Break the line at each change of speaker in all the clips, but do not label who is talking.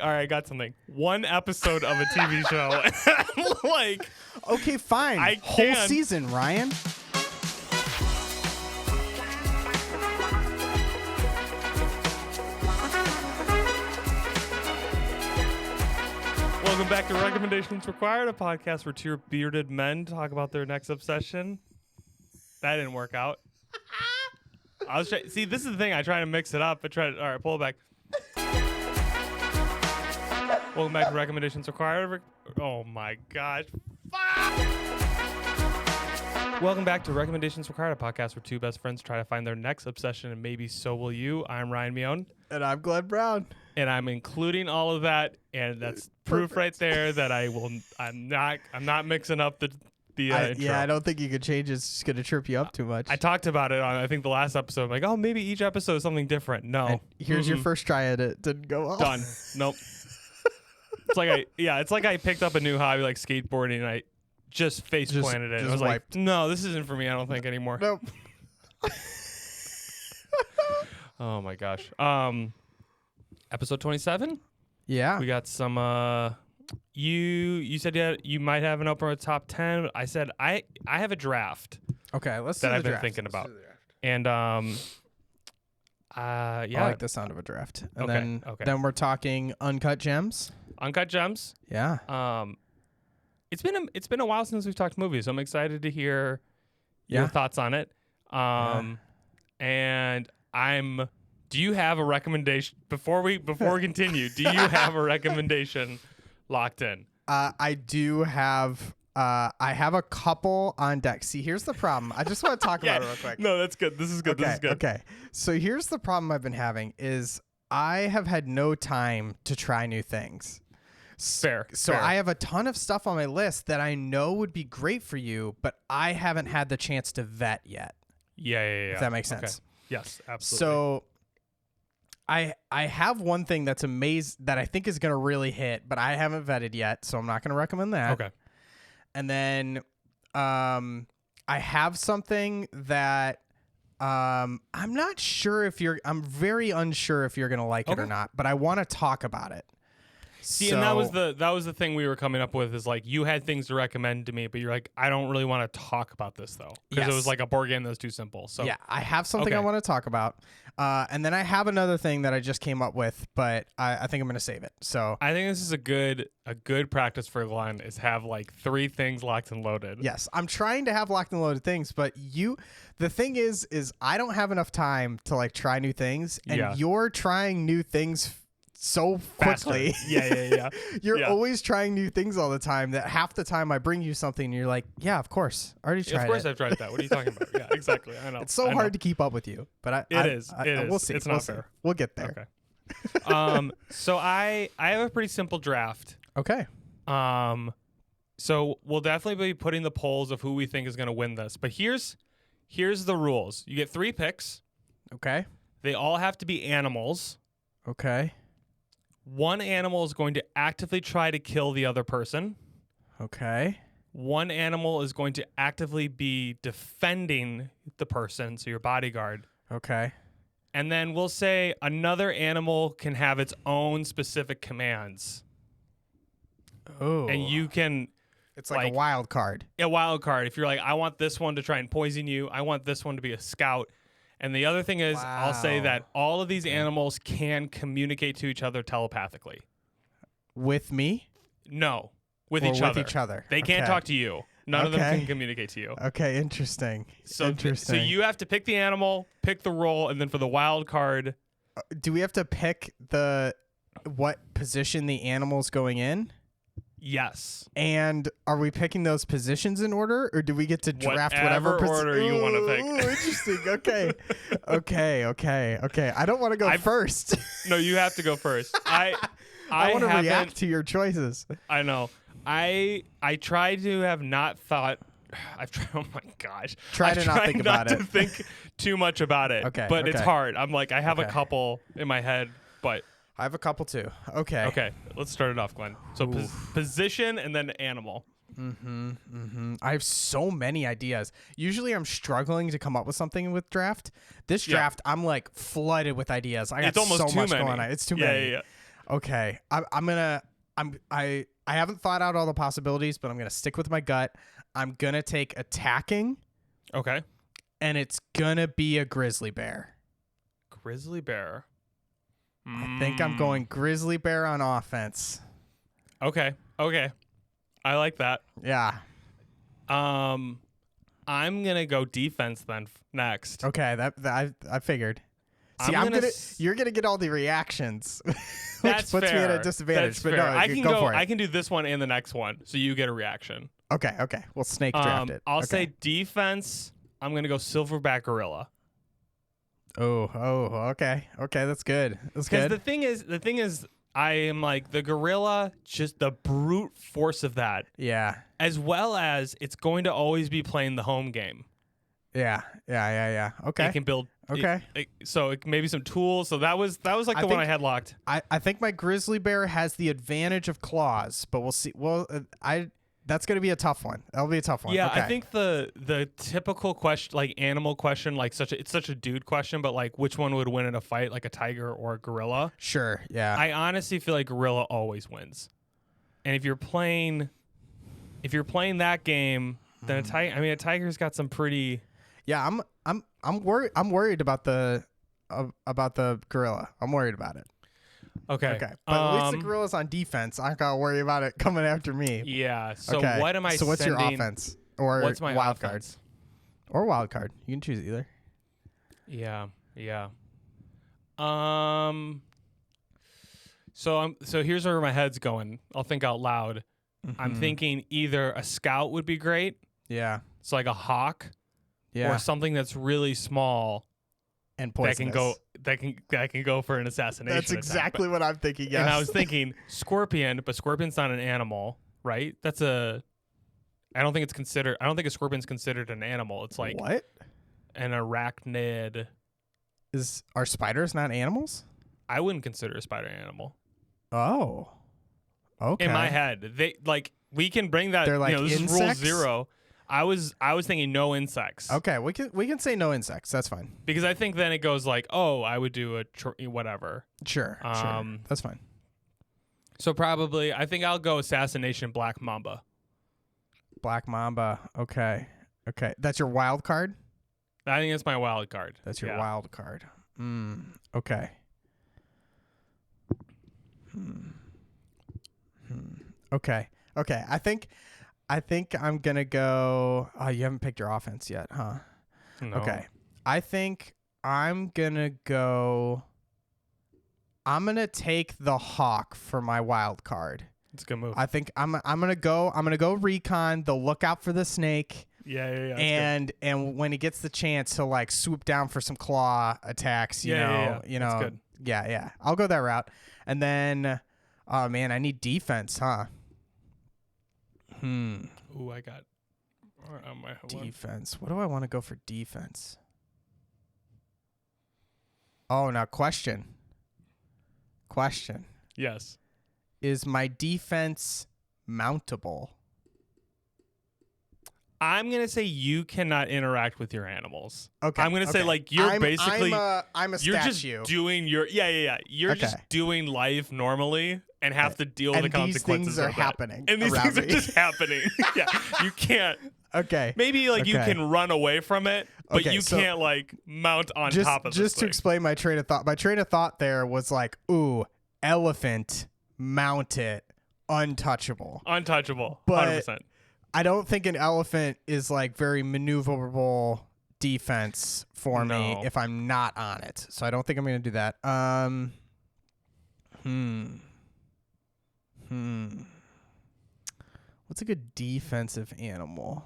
All right, I got something. One episode of a TV show. Like,
Okay, fine.
I
Whole
can.
season, Ryan.
welcome back to Recommendations Required, a podcast where two bearded men talk about their next obsession. That didn't work out. See, this is the thing. I try to mix it up. All right, pull it back. Welcome back to Recommendations Required. Oh my gosh. Welcome back to Recommendations Required, a podcast where two best friends try to find their next obsession, and maybe so will you. I'm Ryan Mione.
And I'm Glenn Brown.
And I'm including all of that, and that's proof right there that I'm not mixing up the intro.
Yeah, I don't think you could change it. It's just going to trip you up too much.
I talked about it on, I think, the last episode. I'm like, oh, maybe each episode is something different. No.
And here's your first try at it. Didn't go well.
Done. Nope. It's like I picked up a new hobby like skateboarding, and I just face planted it. I was
wiped.
like, no, this isn't for me, I don't think anymore.
Nope.
Oh my gosh. Episode 27?
Yeah.
We got some you said you might have an opener top 10. I said I have a draft
Okay, let's
that
do the
I've been
draft.
thinking
Let's
about.
do the draft.
And yeah.
I like the sound of a draft. And
Okay,
then we're talking Uncut Gems.
Uncut Gems.
Yeah.
It's been a while since we've talked movies, so I'm excited to hear your thoughts on it. And do you have a recommendation before we continue? Do you have a recommendation locked in?
I do have I have a couple on deck. See, here's the problem. I just want to talk about it real quick.
No, that's good. This is good.
Okay,
This is good.
Okay. So here's the problem I've been having is I have had no time to try new things.
Fair.
So
fair.
I have a ton of stuff on my list that I know would be great for you, but I haven't had the chance to vet yet.
Yeah.
If that makes sense.
Okay. Yes, absolutely.
So I have one thing that's that I think is going to really hit, but I haven't vetted yet, so I'm not going to recommend that.
Okay.
And then I have something that I'm very unsure if you're going to like it or not, but I want to talk about it.
See, and that was the thing we were coming up with is like you had things to recommend to me, but you're like, I don't really want to talk about this though, because it was like a board game that was too simple. So
yeah, I have something I want to talk about, and then I have another thing that I just came up with, but I think I'm going to save it. So
I think this is a good practice for Glenn is have like 3 things locked and loaded.
Yes, I'm trying to have locked and loaded things, but the thing is I don't have enough time to like try new things, and you're trying new things so quickly.
Faster. Yeah.
You're always trying new things all the time that half the time I bring you something and you're like, yeah, of course. I already tried it.
Of course I've tried that. What are you talking about? Yeah, exactly. I know.
It's so hard to keep up with you, but
it is.
We'll see.
It's not fair.
We'll get there.
Okay. So I have a pretty simple draft.
Okay.
So we'll definitely be putting the polls of who we think is going to win this. But here's the rules. You get 3 picks.
Okay.
They all have to be animals.
Okay.
One animal is going to actively try to kill the other person.
Okay.
One animal is going to actively be defending the person, so your bodyguard.
Okay.
And then we'll say another animal can have its own specific commands.
Oh.
And you can...
It's like a wild card.
A wild card. If you're like, I want this one to try and poison you. I want this one to be a scout. And the other thing is, I'll say that all of these animals can communicate to each other telepathically.
With me?
No. With each other.
With each other.
They can't talk to you. None of them can communicate to you.
Okay, interesting.
So you have to pick the animal, pick the role, and then for the wild card...
do we have to pick what position the animal's going in?
Yes.
And are we picking those positions in order, or do we get to draft whatever
order you want to pick?
Interesting. Okay. I don't want to go first.
No, you have to go first. I
want to react to your choices.
I know. I try to have not thought. I've tried. Oh my gosh.
Try to not think about it.
To think too much about it.
Okay.
But it's hard. I'm like, I have a couple in my head, but.
I have a couple too. Okay.
Okay. Let's start it off, Glenn. So position and then animal.
I have so many ideas. Usually I'm struggling to come up with something with draft. This draft, I'm like flooded with ideas. I got
it's almost
so
too
much
many.
going on. It's too many.
Yeah.
Okay. I haven't thought out all the possibilities, but I'm gonna stick with my gut. I'm gonna take attacking.
Okay.
And it's gonna be a grizzly bear.
Grizzly bear.
I think I'm going grizzly bear on offense.
Okay. I like that.
Yeah.
I'm gonna go defense then next.
Okay, that I figured. See, you're gonna get all the reactions, which
That's
puts
fair.
me at a disadvantage.
That's
but
fair.
no,
I can
go for it.
I can do this one and the next one, so you get a reaction.
Okay. We'll snake draft it.
I'll say defense. I'm gonna go silverback gorilla.
Oh, okay. That's good. That's good.
Because the thing is, I am like the gorilla, just the brute force of that.
Yeah.
As well as it's going to always be playing the home game.
Yeah. Okay.
It can build.
Okay.
So maybe some tools. So that was like the one I had locked.
I think my grizzly bear has the advantage of claws, but we'll see. Well, that's going to be a tough one. That'll be a tough one.
Yeah,
okay.
I think the typical question, like animal question, like it's such a dude question, but like which one would win in a fight, like a tiger or a gorilla?
Sure. Yeah.
I honestly feel like gorilla always wins. And if you're playing that game, then a tiger's got some pretty.
Yeah, I'm worried. I'm worried about the gorilla. I'm worried about it.
Okay.
But at least the gorilla's on defense. I gotta worry about it coming after me.
Yeah. So
okay.
what am I?
So what's your offense or
what's my
wild
offense?
Card? Or wild card. You can choose either.
Yeah. So here's where my head's going. I'll think out loud. Mm-hmm. I'm thinking either a scout would be great.
Yeah.
It's like a hawk.
Yeah.
Or something that's really small
and poisonous.
that can go for an assassination.
That's exactly what I'm thinking. Yes.
And I was thinking scorpion, but scorpion's not an animal, right? I don't think a scorpion's considered an animal. It's like
what?
An arachnid.
Are spiders not animals?
I wouldn't consider a spider an animal.
Oh. Okay.
In my head, we can bring that.
They're like
this
insects?
is rule 0. I was thinking no insects.
Okay, we can say no insects. That's fine.
Because I think then it goes like, oh, I would do whatever.
Sure. That's fine.
So probably, I think I'll go assassination black mamba.
Black mamba. Okay. That's your wild card?
I think that's my wild card.
That's your wild card. Okay. Okay. I think I'm going to go... Oh, you haven't picked your offense yet, huh?
No.
Okay. I think I'm going to go... I'm going to take the hawk for my wild card.
It's a good move.
I think I'm going to go recon, the look out for the snake.
Yeah.
And when he gets the chance, he'll like swoop down for some claw attacks, you know.
That's good.
Yeah. I'll go that route. And then oh man, I need defense, huh?
Ooh, I got
defense. What do I want to go for defense? Oh, now question.
Yes.
Is my defense mountable?
I'm going to say you cannot interact with your animals.
Okay.
I'm going to say like you're basically
I'm a
you're
statue.
just doing your You're just doing life normally and have to deal with the consequences
these things are happening.
And these things are just happening. Yeah. You can't.
Okay.
Maybe like you can run away from it, but you can't like mount on top of it.
Just to explain my train of thought. My train of thought there was like, ooh, elephant, mount it, untouchable.
But 100%.
I don't think an elephant is like very maneuverable defense for me if I'm not on it. So I don't think I'm going to do that. What's a good defensive animal?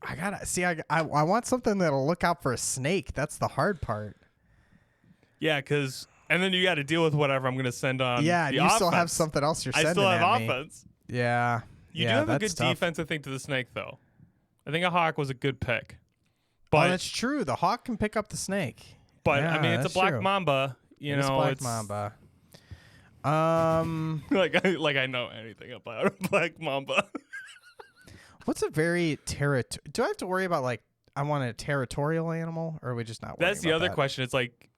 I want something that'll look out for a snake. That's the hard part.
Yeah, and then you got to deal with whatever I'm going to send on.
Yeah, you still have something else you're sending.
I still have
at
offense.
Me. Yeah.
You do have a good defense, I think, to the snake, though. I think a hawk was a good pick. But
that's true. The hawk can pick up the snake.
But I mean, it's a black mamba.
It's black mamba.
like I know anything about a black mamba.
What's a very do I have to worry about like I want a territorial animal, or are we just not?
That's the other question. It's like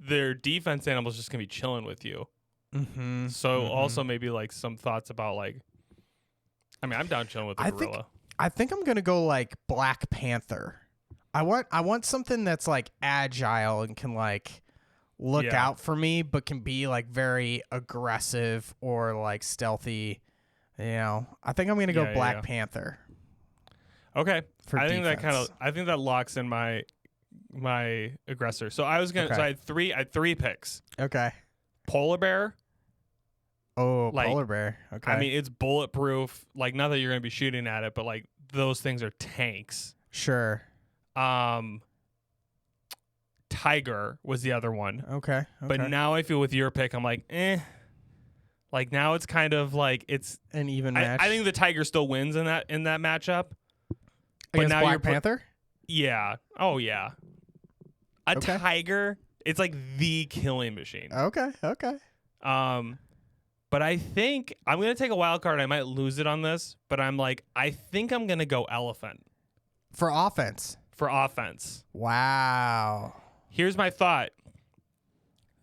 their defense animals just gonna be chilling with you.
Mm-hmm.
So also maybe like some thoughts about like, I mean, I'm down chilling with the gorilla.
I think I'm gonna go like Black Panther. I want something that's like agile and can like look out for me, but can be like very aggressive or like stealthy. You know, I think I'm gonna go Black Panther.
Okay,
For
I think
defense.
I think that locks in my aggressor. So I was gonna. So I had three picks.
Okay.
Polar bear.
Oh,
Like,
polar bear. Okay.
I mean, it's bulletproof. Like, not that you're gonna be shooting at it, but like those things are tanks.
Sure.
Tiger was the other one.
Okay.
But now I feel with your pick, I'm like, Like now it's kind of like it's
an even match.
I think the tiger still wins in that matchup.
Against
now
Black Panther?
Yeah. Oh yeah. A tiger, it's like the killing machine.
Okay.
But I think I'm gonna take a wild card. I might lose it on this, but I'm like, I think I'm gonna go elephant.
For offense.
Wow. Here's my thought.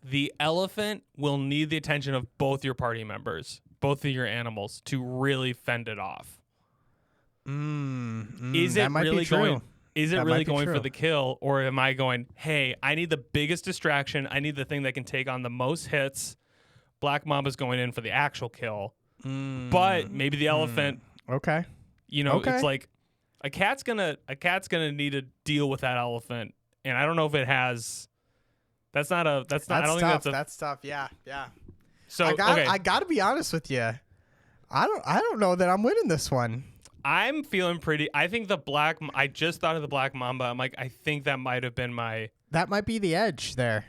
The elephant will need the attention of both your party members, both of your animals, to really fend it off. Is it really going? Is it really going for the kill, or am I going, hey, I need the biggest distraction. I need the thing that can take on the most hits. Black Mamba's going in for the actual kill. But maybe the elephant.
Okay.
You know, it's like a cat's gonna need to deal with that elephant. And I don't know if it has. That's not. I don't think that's a.
That's tough. Yeah.
So
I got to be honest with you. I don't know that I'm winning this one.
I'm feeling pretty. I think I just thought of the Black Mamba. I'm like, I think that might have been my.
That might be the edge there.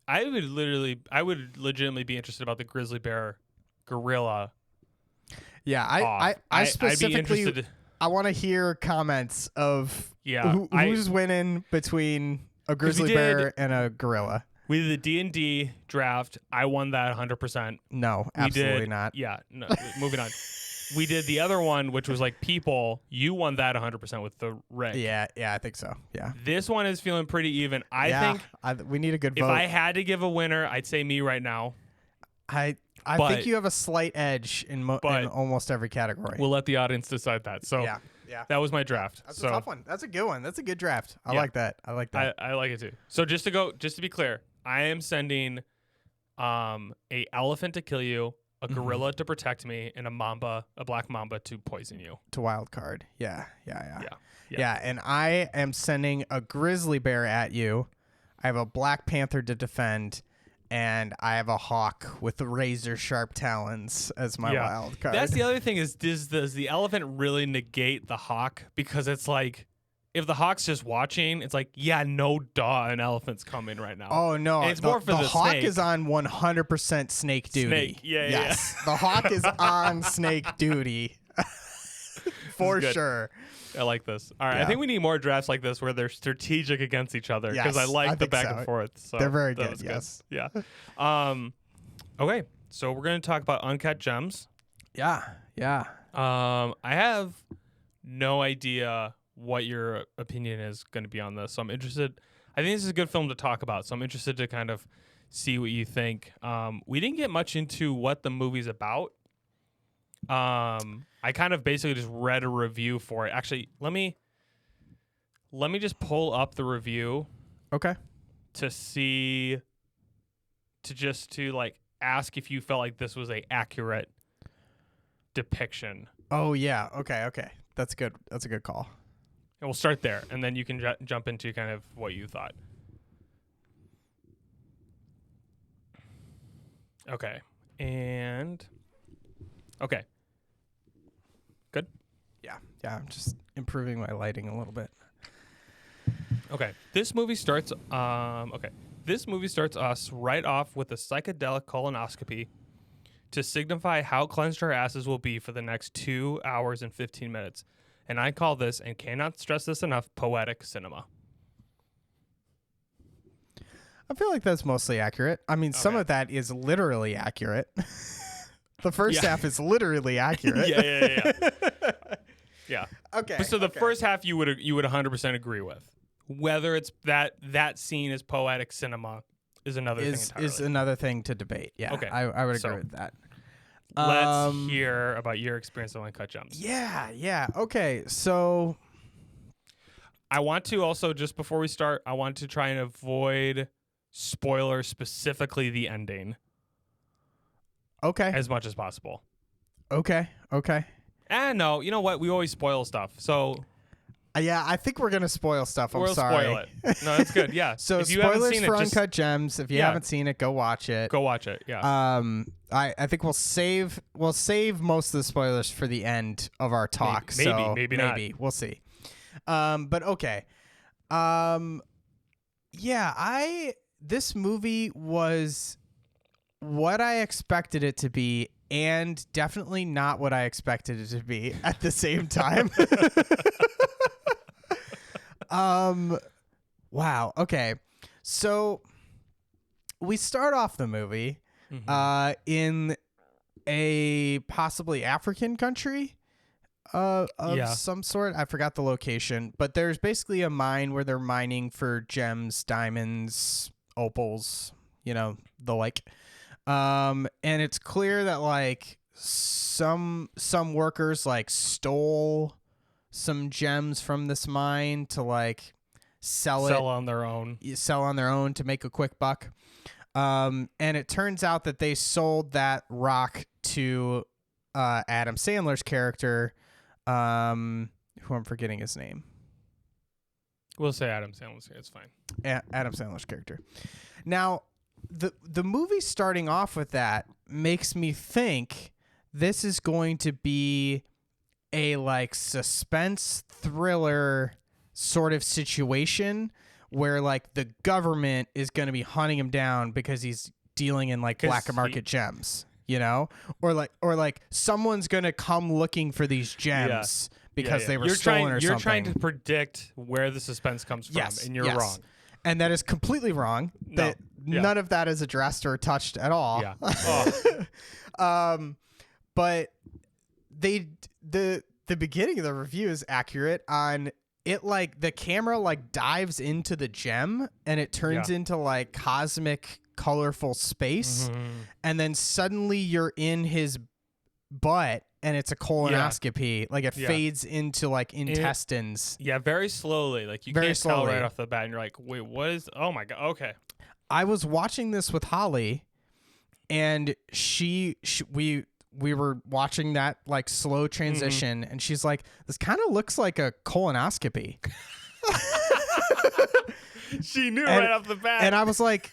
I would legitimately be interested about the grizzly bear, gorilla.
Yeah, I specifically.
I'd be interested.
I want to hear comments of who's winning between a grizzly bear and a gorilla.
We did the D&D draft. I won that 100%.
No, absolutely not.
Yeah, no. Moving on. We did the other one, which was like people. You won that 100% with the red.
Yeah, I think so. Yeah.
This one is feeling pretty even. I think
we need a good vote.
If I had to give a winner, I'd say me right now.
I think you have a slight edge in almost every category.
We'll let the audience decide that. So
yeah.
That was my draft.
That's a tough one. That's a good one. That's a good draft. I like that. I like
it too. So just to be clear, I am sending a elephant to kill you, a gorilla to protect me, and a black mamba to poison you.
To wild card. Yeah. And I am sending a grizzly bear at you. I have a black panther to defend, and I have a hawk with the razor sharp talons as my wild card.
That's the other thing is does the elephant really negate the hawk? Because it's like, if the hawk's just watching, it's like, no duh, an elephant's coming right now.
Oh, no.
And it's more for the
hawk
snake.
is on 100% snake duty.
Yes.
The hawk is on snake duty. For sure.
I like this. All right. I think we need more drafts like this where they're strategic against each other because I like the back and forth. So
they're very good. Yes.
Yeah. Okay. So we're going to talk about Uncut Gems.
Yeah.
I have no idea what your opinion is going to be on this. So I'm interested. I think this is a good film to talk about. So I'm interested to kind of see what you think. We didn't get much into what the movie's about. I kind of basically just read a review for it. Actually, let me just pull up the review.
Okay.
To like ask if you felt like this was a accurate depiction.
Oh yeah. Okay. That's good. That's a good call.
And we'll start there, and then you can jump into kind of what you thought. Okay. Okay. Good?
Yeah, I'm just improving my lighting a little bit.
Okay. This movie starts us right off with a psychedelic colonoscopy to signify how cleansed our asses will be for the next 2 hours and 15 minutes. And I call this, and cannot stress this enough, poetic cinema.
I feel like that's mostly accurate. I mean, some of that is literally accurate. The first half is literally accurate.
Yeah.
Okay.
So the first half you would 100% agree with. Whether it's that scene is poetic cinema, is another thing entirely.
Is another thing to debate. Yeah.
Okay.
I would agree with that.
Let's hear about your experience on Uncut Gems.
Yeah. Okay. So
I want to also, just before we start, I want to try and avoid spoilers, specifically the ending.
Okay.
As much as possible.
Okay.
And no, you know what? We always spoil stuff. So
yeah, I think we're gonna spoil stuff.
we'll
sorry.
spoil it. No, that's good. Yeah.
So
if you haven't
spoilers
seen
for
it, just
Uncut Gems. If you haven't seen it, go watch it.
go watch it. Yeah.
I think we'll save most of the spoilers for the end of our talk.
Maybe not.
We'll see. But okay. Yeah, this movie was what I expected it to be, and definitely not what I expected it to be at the same time. Wow. Okay. So we start off the movie in a possibly African country of some sort. I forgot the location, but there's basically a mine where they're mining for gems, diamonds, opals, the like. And it's clear that like some workers like stole some gems from this mine to like sell
on their own
to make a quick buck. And it turns out that they sold that rock to Adam Sandler's character, who I'm forgetting his name.
We'll say Adam Sandler. It's fine.
Adam Sandler's character. Now, the movie starting off with that makes me think this is going to be a like suspense thriller sort of situation where like the government is going to be hunting him down because he's dealing in like black market gems, or like someone's going to come looking for these gems because they were stolen or something.
You're trying to predict where the suspense comes from, and you're wrong.
And that is completely wrong. None of that is addressed or touched at all.
Yeah. Oh.
But the beginning of the review is accurate on it. Like the camera like dives into the gem and it turns into like cosmic, colorful space, and then suddenly you're in his butt. And it's a colonoscopy. Like it fades into like intestines.
Very slowly. Like you can't tell right off the bat. And you're like, wait, what is? Oh my god. Okay.
I was watching this with Holly, and we were watching that like slow transition, and she's like, "This kind of looks like a colonoscopy."
She knew right off the bat,
and I was like,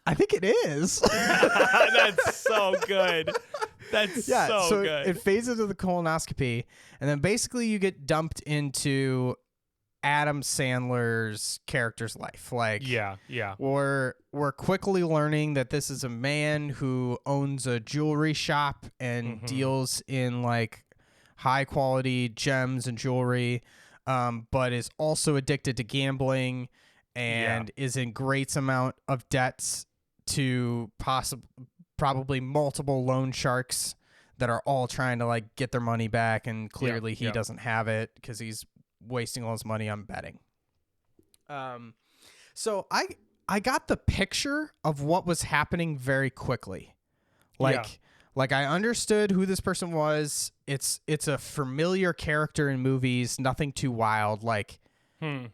"I think it is."
That's so good. That's so good.
It fades into the colonoscopy, and then basically you get dumped into Adam Sandler's character's life. Like, we're quickly learning that this is a man who owns a jewelry shop and deals in like high quality gems and jewelry, but is also addicted to gambling and is in great amount of debts to probably multiple loan sharks that are all trying to like get their money back, and clearly he doesn't have it because he's wasting all his money on betting. So I got the picture of what was happening very quickly. Like I understood who this person was. It's a familiar character in movies, nothing too wild. Like I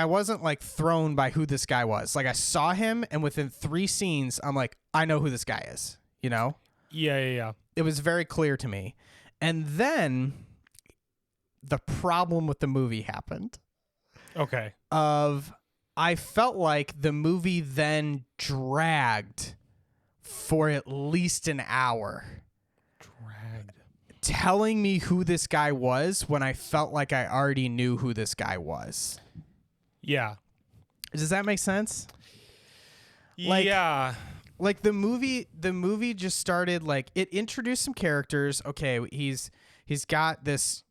wasn't like thrown by who this guy was. Like I saw him, and within 3 scenes, I'm like, I know who this guy is.
Yeah.
It was very clear to me. And then the problem with the movie happened.
Okay.
I felt like the movie then dragged for at least an hour. Telling me who this guy was when I felt like I already knew who this guy was.
Yeah.
Does that make sense? Like the movie just started, like it introduced some characters. Okay, he's got this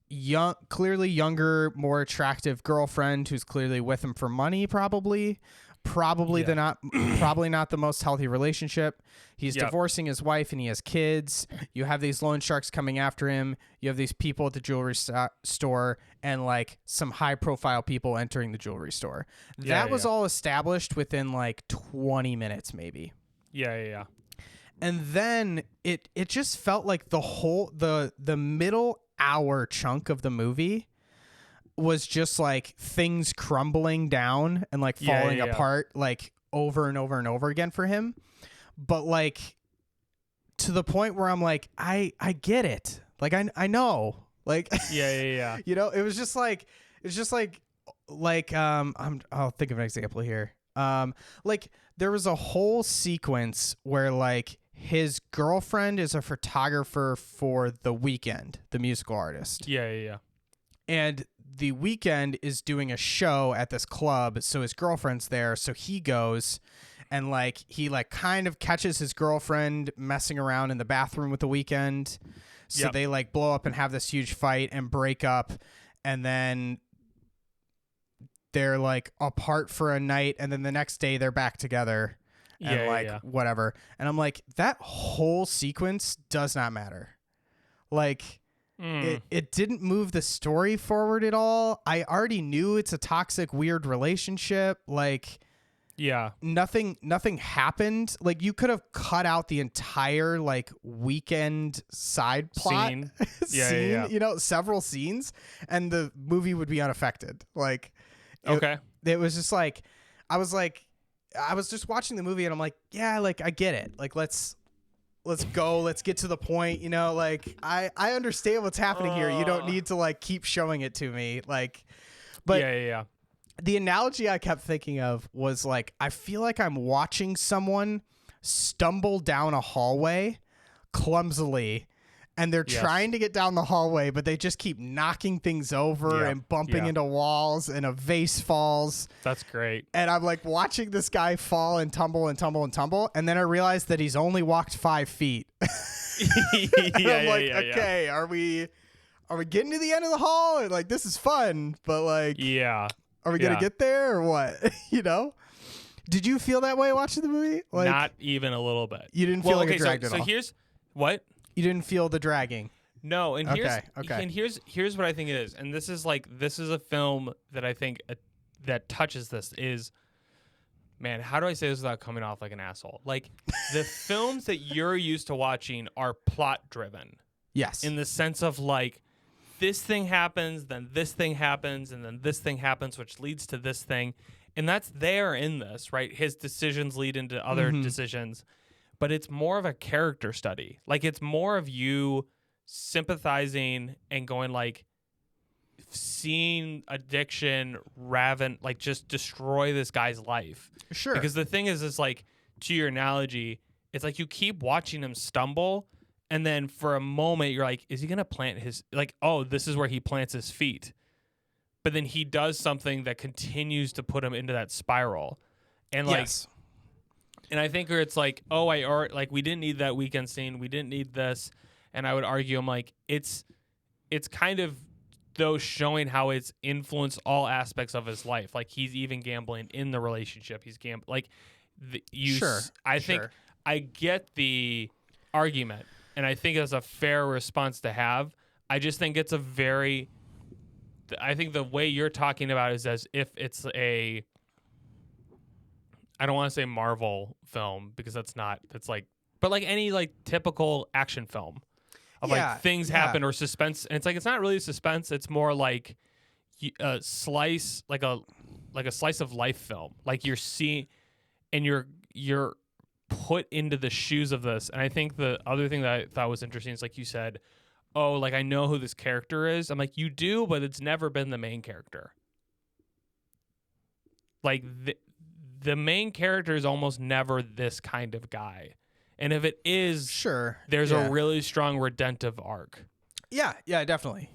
clearly younger, more attractive girlfriend who's clearly with him for money, probably. probably not the most healthy relationship. He's
Yep.
divorcing his wife and he has kids. You have these loan sharks coming after him. You have these people at the jewelry store and like some high profile people entering the jewelry store. That was all established within like 20 minutes maybe.
Yeah.
And then it just felt like the middle hour chunk of the movie was just like things crumbling down and like falling apart like over and over and over again for him. But like to the point where I'm like, I get it. Like I know. Like
Yeah.
you know, it was just like I'll think of an example here. Like there was a whole sequence where like his girlfriend is a photographer for The Weeknd, the musical artist.
Yeah.
And The Weeknd is doing a show at this club, so his girlfriend's there, so he goes and like he like kind of catches his girlfriend messing around in the bathroom with The Weeknd. So they like blow up and have this huge fight and break up, and then they're like apart for a night, and then the next day they're back together. And whatever. And I'm like, that whole sequence does not matter. Like it didn't move the story forward at all. I already knew it's a toxic, weird relationship. Like nothing happened. Like you could have cut out the entire like Weekend side plot
scene.
You know, several scenes, and the movie would be unaffected. Like it was just like I was just watching the movie and I'm like, yeah, like I get it. Like let's go, let's get to the point, you know, like I understand what's happening here. You don't need to like keep showing it to me. Like but the analogy I kept thinking of was like I feel like I'm watching someone stumble down a hallway clumsily, and they're trying to get down the hallway, but they just keep knocking things over and bumping into walls, and a vase falls.
That's great.
And I'm like watching this guy fall and tumble and tumble and tumble. And then I realized that he's only walked 5 feet. I'm like, okay, are we getting to the end of the hall? And like, this is fun, but like, are we going to get there or what? You know? Did you feel that way watching the movie? Like,
not even a little bit.
You didn't feel like it dragged at all?
So here's what?
You didn't feel the dragging.
No, and here's what I think it is. And this is a film that I think that touches this is, man, how do I say this without coming off like an asshole? Like the films that you're used to watching are plot driven.
Yes.
In the sense of like this thing happens, then this thing happens, and then this thing happens, which leads to this thing. And that's there in this, right? His decisions lead into other decisions. But it's more of a character study. Like it's more of you sympathizing and going like seeing addiction like just destroy this guy's life.
Sure.
Because the thing is like, to your analogy, it's like you keep watching him stumble, and then for a moment you're like, is he gonna plant his like, oh, this is where he plants his feet. But then he does something that continues to put him into that spiral. And like and I think where it's like, oh, like we didn't need that Weeknd scene, we didn't need this, and I would argue, I'm like, it's kind of though showing how it's influenced all aspects of his life. Like he's even gambling in the relationship. He's gambling. Like I think I get the argument, and I think it's a fair response to have. I just think it's I think the way you're talking about it is as if it's I don't want to say Marvel film because that's like, but like any like typical action film of like things happen or suspense. And it's like, it's not really suspense. It's more like a slice, like a slice of life film. Like you're seeing and you're put into the shoes of this. And I think the other thing that I thought was interesting is like you said, oh, like I know who this character is. I'm like, you do, but it's never been the main character. Like the main character is almost never this kind of guy. And if it is, there's a really strong redemptive arc. Yeah, definitely.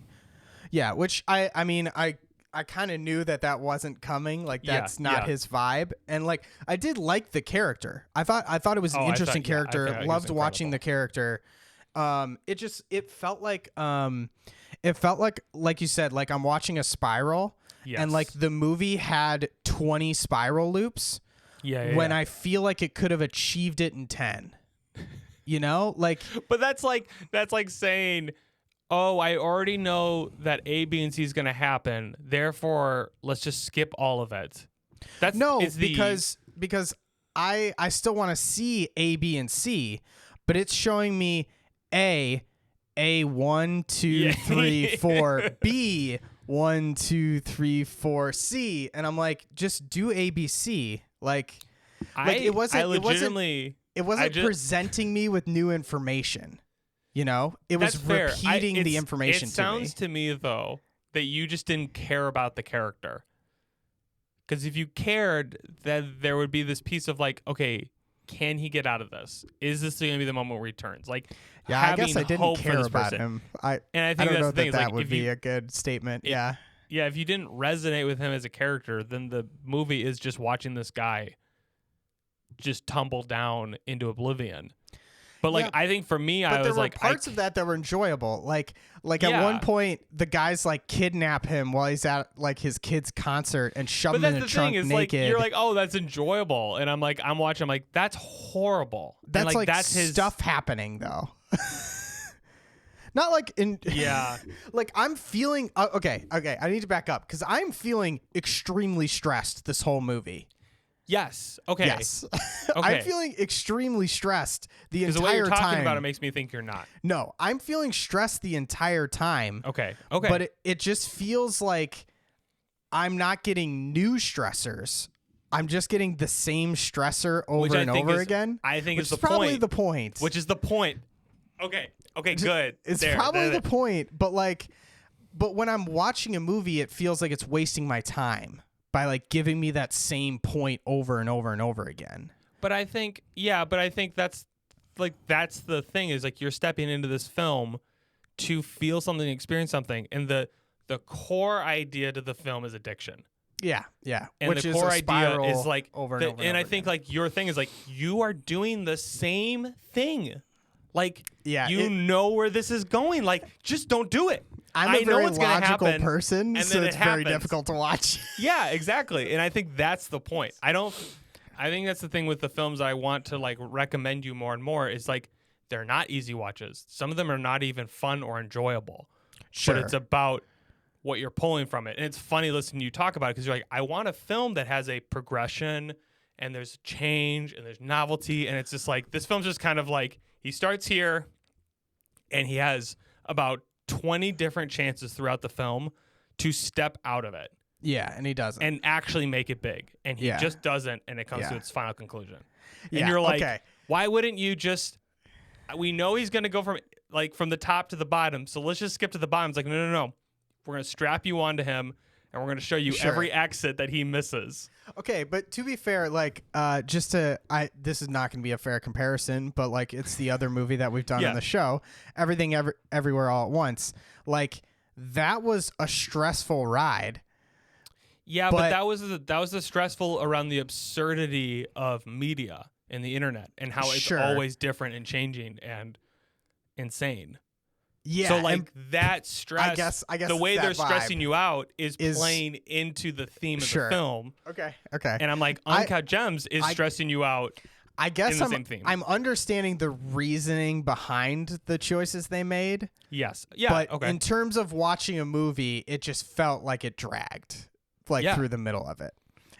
Yeah, which I mean, I kind of knew that wasn't coming. Like that's not his vibe. And like I did like the character. I thought it was an interesting character. Loved watching the character. It felt like you said, like I'm watching a spiral. Yes. And like the movie had 20 spiral loops.
when I feel like it could have achieved it in 10. You know, like,
but that's like saying, oh, I already know that A, B, and C is going to happen. Therefore, let's just skip all of it. That's
because I still want to see A, B, and C, but it's showing me A 1, 2, 3, 4, B 1, 2, 3, 4, C, and I'm like, just do A, B, C. It wasn't presenting me with new information. You know, it was repeating the information to me.
It sounds to me, though, that you just didn't care about the character. Because if you cared, then there would be this piece of like, okay, can he get out of this? Is this going to be the moment where he turns? Like,
I guess I didn't care about him.
I think
don't know
that's the thing.
that would be a good statement. Yeah,
if you didn't resonate with him as a character, then the movie is just watching this guy just tumble down into oblivion. But I think for me, I was like,
parts of that were enjoyable. Like at one point, the guys like kidnap him while he's at like his kid's concert and shove him in a trunk naked.
Like, you're like, oh, that's enjoyable, and I'm watching, I'm like, that's horrible.
That's that's his stuff happening though. Not like in like I'm feeling okay. I need to back up because I'm feeling extremely stressed this whole movie.
Yes. Okay.
Yes.
Okay.
I'm feeling extremely stressed the entire time.
Because the way you're talking about it makes me think you're not.
No, I'm feeling stressed the entire time.
Okay.
But it just feels like I'm not getting new stressors. I'm just getting the same stressor over and over again.
I think it's
probably the point.
Which is the point. Okay. Good.
It's probably the point. But when I'm watching a movie, it feels like it's wasting my time by like giving me that same point over and over and over again.
But I think that's the thing is like you're stepping into this film to feel something, experience something, and the core idea to the film is addiction.
Yeah.
And
which
the
is
core
a
idea is like
over and over.
And I think like your thing is like you are doing the same thing. Like know where this is going. Like just don't do it.
I know it's logical
happen,
person, so it's very difficult to watch.
Yeah, exactly. And I think that's the point. I think that's the thing with the films I want to like recommend you more and more is like they're not easy watches. Some of them are not even fun or enjoyable.
Sure.
But it's about what you're pulling from it. And it's funny listening to you talk about it because you're like, I want a film that has a progression and there's change and there's novelty. And it's just like, this film's just kind of like, he starts here and he has about 20 different chances throughout the film to step out of it.
Yeah, and he doesn't.
And actually make it big. And he just doesn't, and it comes to its final conclusion. And
Yeah,
you're like, why wouldn't you just, we know he's going to go from the top to the bottom, so let's just skip to the bottom. It's like, no. We're going to strap you onto him, and we're going to show you every exit that he misses.
Okay, but to be fair, like, this is not going to be a fair comparison, but like, it's the other movie that we've done on the show, Everything Everywhere All at Once. Like, that was a stressful ride.
Yeah, but that was the stressful around the absurdity of media and the internet and how it's always different and changing and insane.
Yeah.
So like that stress,
I guess
the way they're
vibe
stressing you out is playing into the theme of the film.
Okay.
And I'm like, Uncut Gems is stressing you out.
I guess
in the same theme.
I'm understanding the reasoning behind the choices they made.
Yes. Yeah.
But in terms of watching a movie, it just felt like it dragged through the middle of it.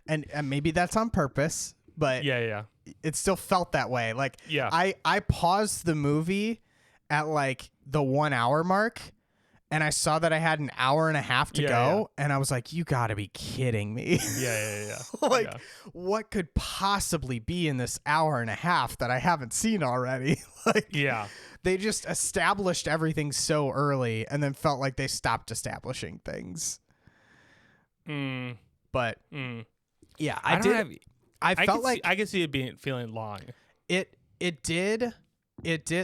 And maybe that's on purpose, but it still felt that way. Like I paused the movie at like the 1 hour mark and I saw that I had an hour and a half to go and I was like, you gotta be kidding me. What could possibly be in this hour and a half that I haven't seen already? They just established everything so early and then felt like they stopped establishing things. But I felt like
I could see it feeling long.
It did.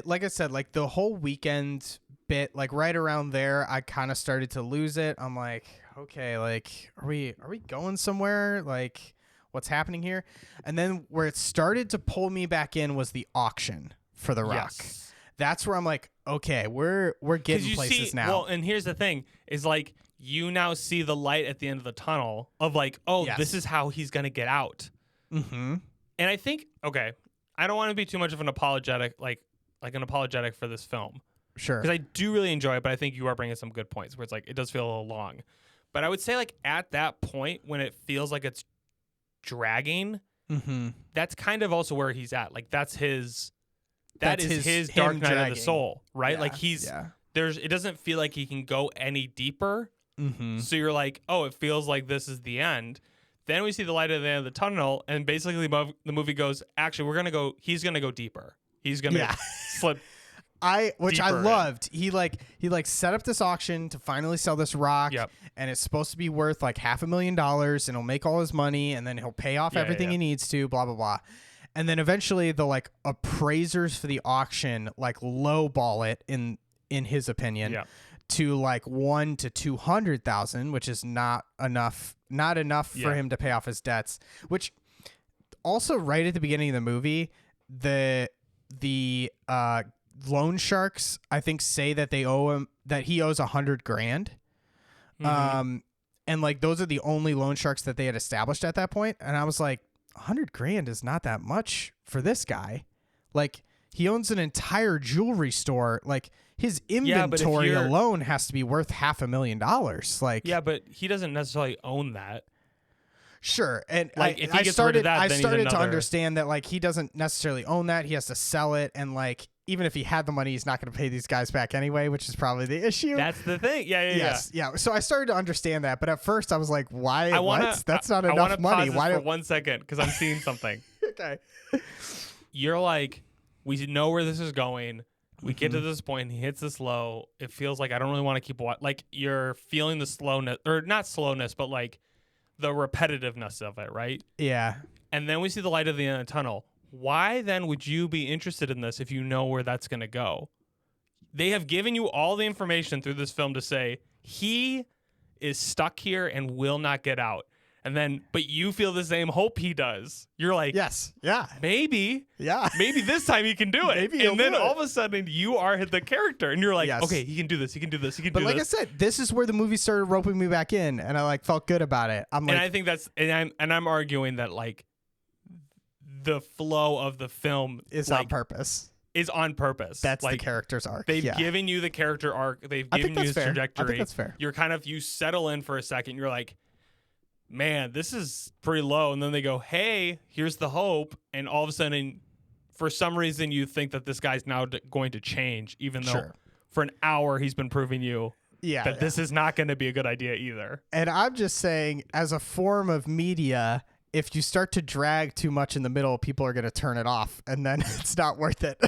Like I said, like the whole weekend bit, like right around there, I kind of started to lose it. I'm like, okay, like, are we going somewhere? Like, what's happening here? And then where it started to pull me back in was the auction for The Rock.
Yes.
That's where I'm like, okay, we're getting places now.
Well, and here's the thing is like, you now see the light at the end of the tunnel of like, this is how he's going to get out.
Mm-hmm.
And I think, okay, I don't want to be too much of an apologetic, like an apologetic for this film.
Sure.
Because I do really enjoy it, but I think you are bringing some good points where it's like, it does feel a little long. But I would say, like, at that point when it feels like it's dragging,
mm-hmm.
that's kind of also where he's at. Like, that is his
him
Dark Night
dragging.
of the Soul, right?
Yeah,
Like, it doesn't feel like he can go any deeper.
Mm-hmm.
So you're like, oh, it feels like this is the end. Then we see the light at the end of the tunnel, and basically the movie goes, actually, he's going to go deeper. He's going to slip
which I
deeper
loved. He set up this auction to finally sell this rock, and it's supposed to be worth like $500,000, and he'll make all his money, and then he'll pay off everything he needs to, blah blah blah. And then eventually the like appraisers for the auction like lowball it in his opinion to like $100,000 to $200,000, which is not enough for him to pay off his debts. Which also right at the beginning of the movie, the loan sharks I think say that he owes $100,000.
Mm-hmm.
And like those are the only loan sharks that they had established at that point. And I was like, $100,000 is not that much for this guy. Like he owns an entire jewelry store. Like his inventory alone has to be worth $500,000. Like,
yeah, but he doesn't necessarily own that.
Sure. And
like, if he gets rid of that,
I
then
started to understand that like he doesn't necessarily own that. He has to sell it. And like, even if he had the money, he's not going to pay these guys back anyway, which is probably the issue.
That's the thing. Yeah.
So I started to understand that. But at first I was like, why? That's not enough
money.
Why?
Pause this for 1 second because I'm seeing something.
Okay.
You're like, we know where this is going. We get to this point, he hits this low. It feels like I don't really want to keep watching. Like you're feeling the slowness, or not slowness, but like the repetitiveness of it, right?
Yeah.
And then we see the light at the end of the tunnel. Why then would you be interested in this if you know where that's going to go? They have given you all the information through this film to say he is stuck here and will not get out. And then, but you feel the same hope he does. You're like,
yes, yeah,
maybe this time he can do it.
Maybe
and then all of a sudden you are the character and you're like, okay, he can do this. He can do this. He can do this.
But like I said, this is where the movie started roping me back in, and I like felt good about it. I'm like,
and I think I'm arguing that like the flow of the film
is
like,
on purpose.
Is on purpose.
That's
like,
the character's arc.
They've given you the character arc. They've given you his trajectory.
I think that's fair.
You're you settle in for a second. You're like, man, this is pretty low. And then they go, hey, here's the hope. And all of a sudden, for some reason, you think that this guy's now going to change, even though for an hour he's been proving you that this is not going to be a good idea either.
And I'm just saying, as a form of media, if you start to drag too much in the middle, people are going to turn it off, and then it's not worth it.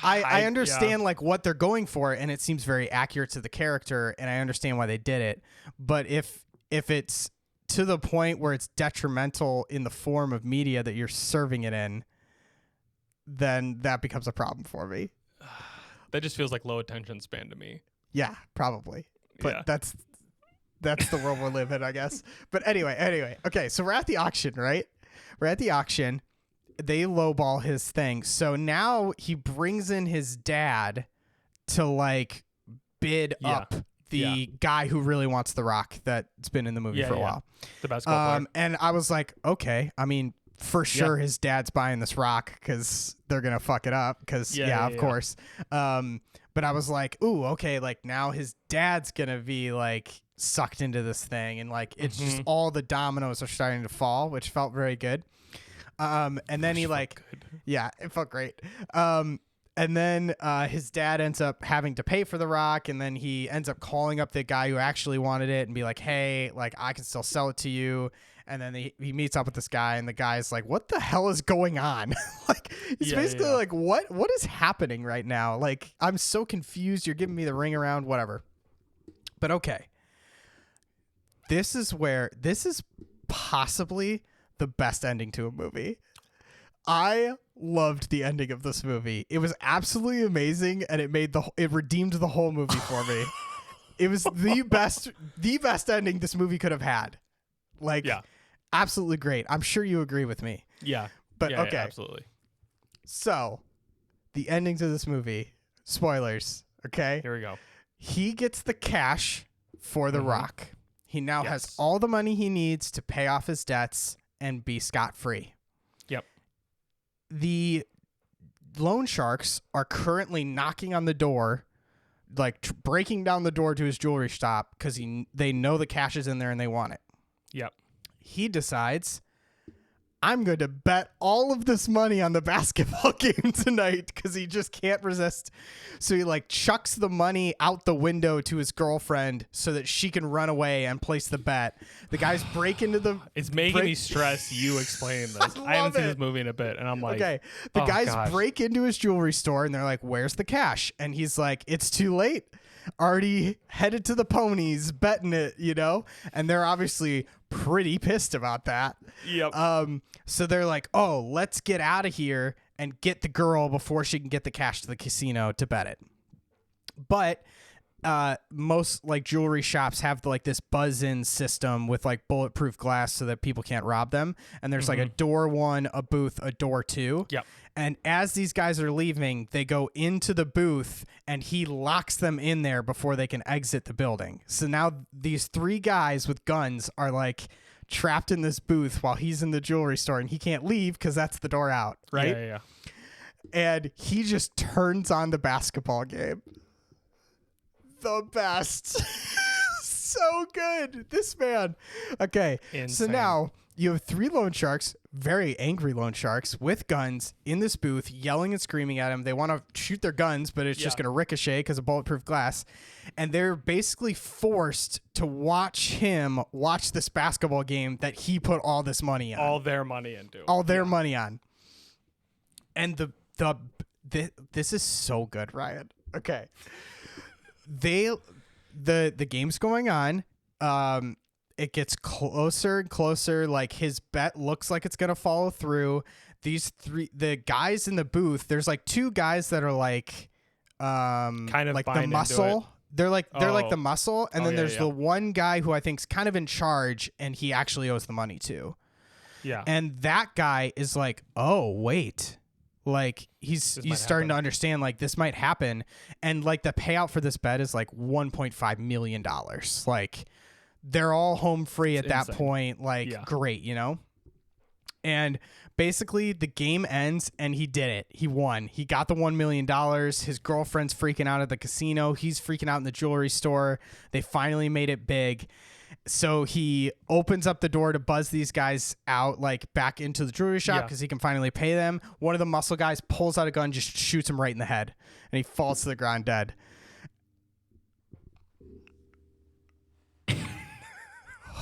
I understand like what they're going for, and it seems very accurate to the character, and I understand why they did it. But if it's to the point where it's detrimental in the form of media that you're serving it in, then that becomes a problem for me.
That just feels like low attention span to me.
Yeah, probably. But that's the world we're living in, I guess. But anyway. Okay, so we're at the auction, right? We're at the auction. They lowball his thing. So now he brings in his dad to like bid up the guy who really wants the rock that's been in the movie for a while.
The basketball player.
And I was like, okay, I mean, for sure his dad's buying this rock because they're going to fuck it up because, of course. But I was like, ooh, okay, like now his dad's going to be like sucked into this thing. And like it's just all the dominoes are starting to fall, which felt very good. And then he like, it felt great. And then his dad ends up having to pay for the rock, and then he ends up calling up the guy who actually wanted it and be like, hey, like I can still sell it to you. And then he meets up with this guy, and the guy's like, what the hell is going on? Like he's basically like, what is happening right now? Like I'm so confused. You're giving me the ring around, whatever. But okay. This is possibly the best ending to a movie. I loved the ending of this movie. It was absolutely amazing, and it redeemed the whole movie for me. It was the best ending this movie could have had. Like, absolutely great. I'm sure you agree with me.
Yeah.
But
okay.
Yeah,
absolutely.
So, the ending to this movie, spoilers, okay?
Here we go.
He gets the cash for the rock. He now has
Yes.
all the money he needs to pay off his debts and be scot-free.
Yep.
The loan sharks are currently knocking on the door, like breaking down the door to his jewelry shop because they know the cash is in there and they want it.
Yep.
He decides, I'm going to bet all of this money on the basketball game tonight because he just can't resist. So he like chucks the money out the window to his girlfriend so that she can run away and place the bet. The guys break into the...
It's making me stress you explaining this. I haven't seen this movie in a bit, and I'm like...
Okay, the
oh,
guys
gosh.
break into his jewelry store, and they're like, where's the cash? And he's like, it's too late. Already headed to the ponies, betting it, you know? And they're obviously pretty pissed about that.
Yep.
So they're like, oh, let's get out of here and get the girl before she can get the cash to the casino to bet it. But most like jewelry shops have like this buzz-in system with like bulletproof glass so that people can't rob them. And there's like a door 1, a booth, a door 2.
Yep.
And as these guys are leaving, they go into the booth and he locks them in there before they can exit the building. So now these 3 guys with guns are like trapped in this booth while he's in the jewelry store and he can't leave because that's the door out, right?
Yeah.
And he just turns on the basketball game. The best. So good. This man. Okay.
Insane.
So now you have 3 loan sharks, very angry loan sharks with guns in this booth, yelling and screaming at him. They want to shoot their guns, but it's just going to ricochet because of bulletproof glass. And they're basically forced to watch him watch this basketball game that he put all this money on.
All their money into.
All their money on. And this is so good, Ryan. Okay. The game's going on. It gets closer and closer. Like his bet looks like it's gonna follow through. The guys in the booth. There's like 2 guys that are like,
kind of
like the muscle. They're like the muscle, and then there's the one guy who I think's kind of in charge, and he actually owes the money to. Yeah. And that guy is like, oh wait. Like he's starting to understand like this might happen, and like the payout for this bet is like $1.5 million. Like they're all home free at that point. Like great, you know. And basically the game ends and he did it. He won. He got the $1 million. His girlfriend's freaking out at the casino. He's freaking out in the jewelry store. They finally made it big. So he opens up the door to buzz these guys out, like back into the jewelry shop because he can finally pay them. One of the muscle guys pulls out a gun, just shoots him right in the head, and he falls to the ground dead.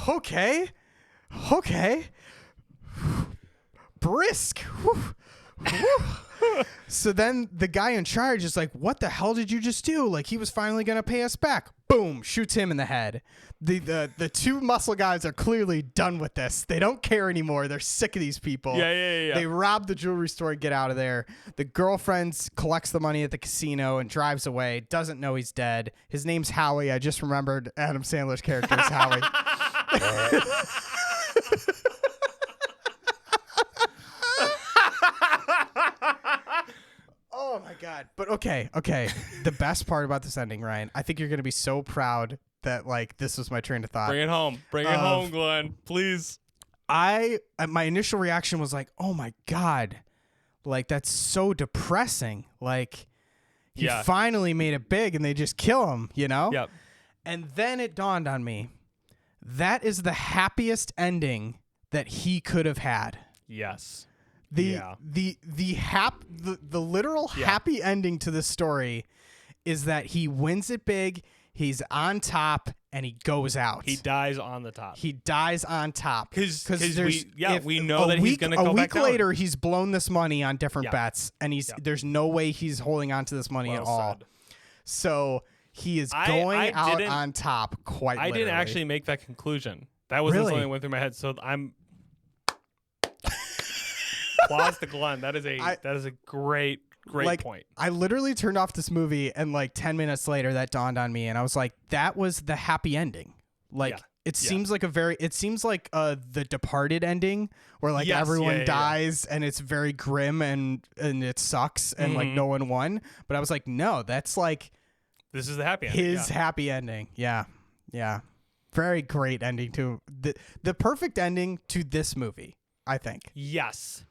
Okay. Brisk. So then the guy in charge is like, what the hell did you just do? Like, he was finally going to pay us back. Boom, shoots him in the head. The 2 muscle guys are clearly done with this. They don't care anymore. They're sick of these people.
Yeah.
They rob the jewelry store and get out of there. The girlfriend collects the money at the casino and drives away. Doesn't know he's dead. His name's Howie. I just remembered Adam Sandler's character is Howie. Oh my God. But okay. The best part about this ending, Ryan, I think you're going to be so proud that like this was my train of thought.
Bring it home. Bring it home, Glenn. Please.
My initial reaction was like, oh my God. Like that's so depressing. Like he finally made it big and they just kill him, you know?
Yep.
And then it dawned on me. That is the happiest ending that he could have had.
Yes.
The literal happy ending to this story is that he wins it big, he's on top, and he goes out.
He dies on the top.
He dies on top
because we know that he's going to go back
a week
down.
later. He's blown this money on different bets, and there's no way he's holding on to this money at all.
Said.
So he is going out on top.
I didn't actually make that conclusion. That wasn't something that went through my head. So I'm. Applause to Glenn. That is a great point.
I literally turned off this movie and like 10 minutes later that dawned on me and I was like, that was the happy ending. Like it seems like the Departed ending where like everyone dies and it's very grim and it sucks and like no one won. But I was like, no, that's like
this is the happy ending.
His happy ending. Yeah. very great ending to the perfect ending to this movie, I think.
Yes.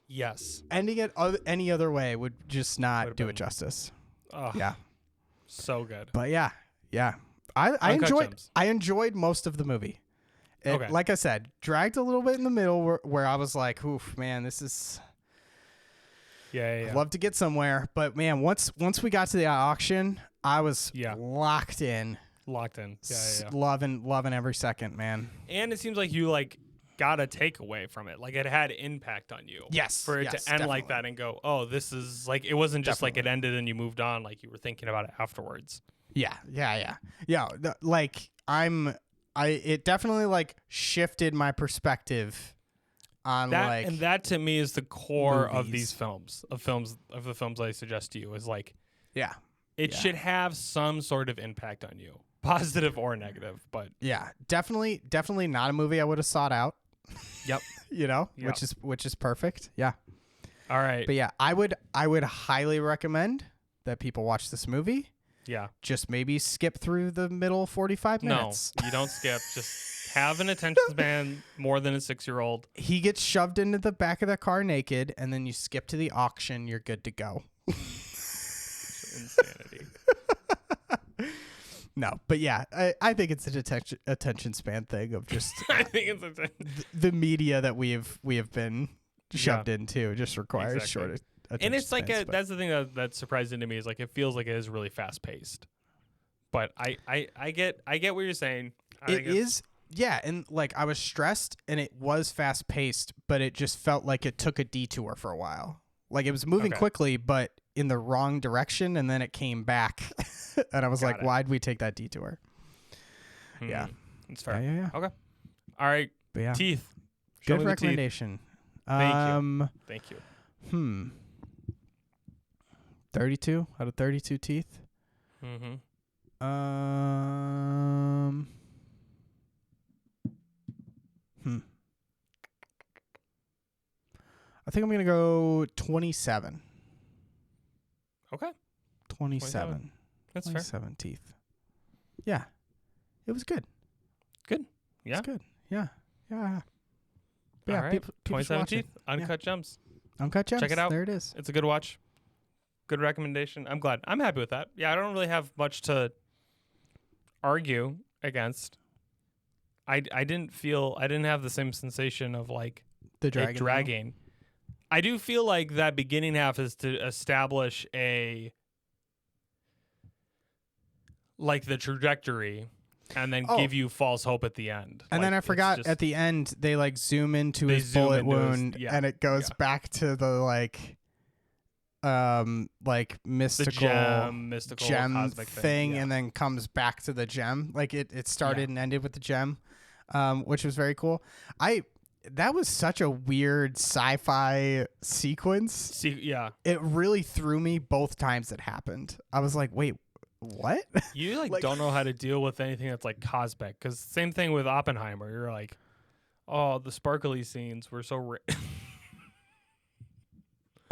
Ending it any other way would just not do
been,
it justice.
Oh,
Yeah.
So good.
But yeah. I enjoyed
Gems.
I enjoyed most of the movie. It, like I said, dragged a little bit in the middle where I was like, oof, man, this is
Yeah.
I'd love to get somewhere. But man, once we got to the auction, I was locked in.
Yeah.
Loving every second, man.
And it seems like you got a takeaway from it. Like it had impact on you.
Yes.
For it to end
definitely.
like that and go, oh, this is it wasn't just like it ended and you moved on. Like you were thinking about it afterwards.
Yeah. It definitely shifted my perspective on
that, and that to me is the core
movies.
of these films, of the films I suggest to you is it
Yeah.
should have some sort of impact on you, positive or negative. But
yeah, definitely not a movie I would have sought out.
Yep.
Yep. which is perfect. Yeah.
All right.
But yeah, I would highly recommend that people watch this movie.
Yeah.
Just maybe skip through the middle 45 minutes.
No, you don't skip. Just have an attention span more than a 6-year-old.
He gets shoved into the back of the car naked, and then you skip to the auction. You're good to go.
Insanity.
No, but yeah, I think it's an attention span thing of just
I think it's
the media that we have been shoved into just requires short attention
and it's
spans,
that's the thing that's surprising to me is it feels like it is really fast paced. But I get what you're saying.
It is. Yeah, and I was stressed and it was fast paced, but it just felt like it took a detour for a while. It was moving quickly, but in the wrong direction, and then it came back. And I was like, why'd we take that detour? Yeah.
It's fair.
Yeah.
Okay. All right.
But yeah.
Teeth.
Good recommendation.
Thank you.
32 out of 32 teeth.
Mm-hmm.
I think I'm going to go 27.
Okay.
27.
That's
27 teeth. Yeah. It was good.
Good. Yeah.
It's good. Yeah. Yeah.
All right.
People
27 teeth. Uncut Gems.
Uncut Gems.
Check it out.
There it is.
It's a good watch. Good recommendation. I'm glad. I'm happy with that. Yeah, I don't really have much to argue against. I didn't have the same sensation of
the
dragging. I do feel like that beginning half is to establish the trajectory and then give you false hope at the end.
And then I forgot at the end they zoom into his bullet wound and it goes back to the mystical gem
cosmic
thing and then comes back to the gem. It started and ended with the gem, which was very cool. That was such a weird sci-fi sequence. It really threw me both times it happened. I was like, wait, what?
You don't know how to deal with anything that's cosmic, because same thing with Oppenheimer. You're like, oh, the sparkly scenes were so